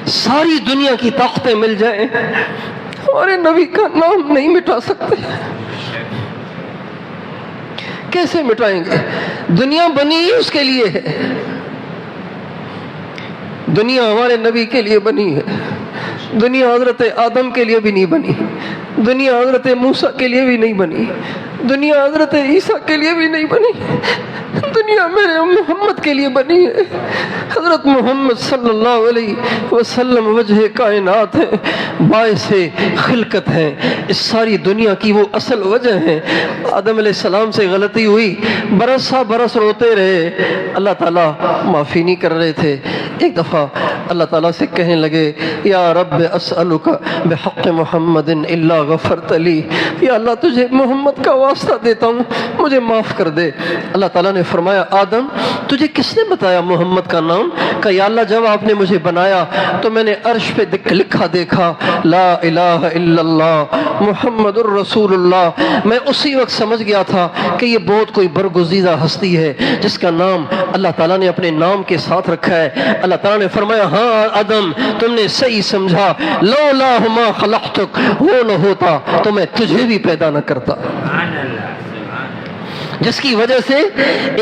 ساری دنیا کی طاقتیں مل جائیں، ہمارے نبی کا نام نہیں مٹا سکتے۔ کیسے مٹائیں گے؟ دنیا بنی ہی اس کے لیے ہے، دنیا ہمارے نبی کے لیے بنی ہے، دنیا حضرت آدم کے لیے بھی نہیں بنی، دنیا حضرت موسیٰ کے لیے بھی نہیں بنی، دنیا حضرت عیسیٰ کے لیے بھی نہیں بنی، دنیا میرے محمد کے لیے بنی ہے۔ حضرت محمد صلی اللہ علیہ وسلم وجہ کائنات ہیں، باعث خلقت ہیں، اس ساری دنیا کی وہ اصل وجہ ہیں۔ آدم علیہ السلام سے غلطی ہوئی، برسا برس روتے رہے، اللہ تعالیٰ معافی نہیں کر رہے تھے۔ ایک دفعہ اللہ تعالیٰ سے کہنے لگے، یا رب اسألک بحق محمد الا غفرت لی، یا اللہ تجھے محمد کا واسطہ دیتا ہوں، مجھے معاف کر دے۔ اللہ تعالیٰ نے فرمایا، آدم تجھے کس نے بتایا محمد کا نام؟ کہ یا اللہ جب آپ نے مجھے بنایا تو میں نے عرش پہ لکھا دیکھا لا الہ الا اللہ محمد الرسول اللہ، میں اسی وقت سمجھ گیا تھا کہ یہ بہت کوئی برگزیدہ ہستی ہے جس کا نام اللہ تعالیٰ نے اپنے نام کے ساتھ رکھا ہے۔ اللہ تعالیٰ نے فرمایا، ہاں آدم تم نے صحیح سمجھا، لولا ما خلقتک، وہ نہ ہوتا تو میں تجھے بھی پیدا نہ کرتا۔ جس کی وجہ سے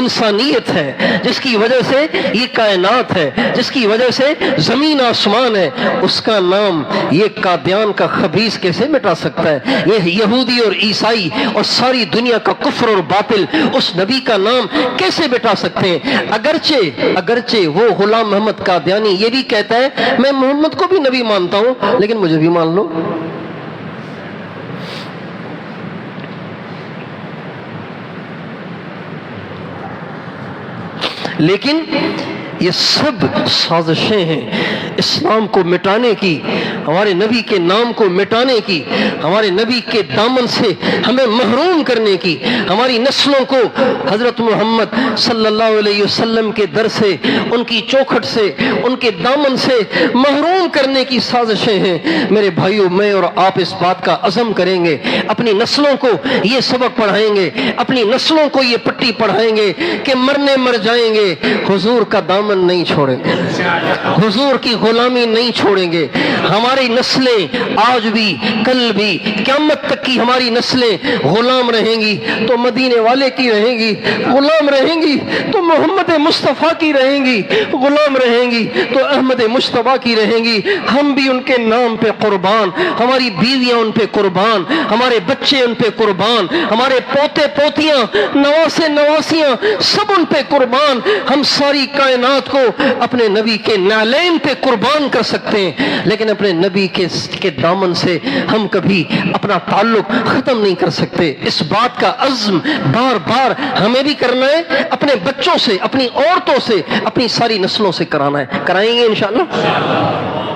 انسانیت ہے، جس کی وجہ سے یہ کائنات ہے، جس کی وجہ سے زمین آسمان ہے، اس کا نام یہ قادیان کا خبیث کیسے مٹا سکتا ہے؟ یہ یہودی اور عیسائی اور ساری دنیا کا کفر اور باطل اس نبی کا نام کیسے مٹا سکتے ہیں؟ اگرچہ وہ غلام محمد قادیانی یہ بھی کہتا ہے میں محمد کو بھی نبی مانتا ہوں لیکن مجھے بھی مان لو۔ لیکن یہ سب سازشیں ہیں اسلام کو مٹانے کی، ہمارے نبی کے نام کو مٹانے کی، ہمارے نبی کے دامن سے ہمیں محروم کرنے کی، ہماری نسلوں کو حضرت محمد صلی اللہ علیہ وسلم کے در سے، ان کی چوکھٹ سے، ان کے دامن سے محروم کرنے کی سازشیں ہیں۔ میرے بھائیوں، میں اور آپ اس بات کا عزم کریں گے، اپنی نسلوں کو یہ سبق پڑھائیں گے، اپنی نسلوں کو یہ پٹی پڑھائیں گے کہ مرنے مر جائیں گے حضور کا دامن نہیں چھوڑیں گے، حضور کی غلامی نہیں چھوڑیں گے۔ ہماری نسلیں آج بھی کل بھی قیامت تک کی ہماری نسلیں غلام رہیں گی تو مدینے والے کی رہیں گی، غلام رہیں گی تو محمد مصطفیٰ کی رہیں گی، غلام رہیں گی تو احمد مصطفیٰ کی رہیں گی۔ ہم بھی ان کے نام پہ قربان، ہماری بیویاں ان پہ قربان، ہمارے بچے ان پہ قربان، ہمارے پوتے پوتیاں نواسے نواسیاں سب ان پہ قربان۔ ہم ساری کائنات کو اپنے نبی کے نعلین پہ قربان کر سکتے ہیں، لیکن اپنے نبی کے دامن سے ہم کبھی اپنا تعلق ختم نہیں کر سکتے۔ اس بات کا عزم بار بار ہمیں بھی کرنا ہے، اپنے بچوں سے، اپنی عورتوں سے، اپنی ساری نسلوں سے کرانا ہے، کرائیں گے انشاءاللہ۔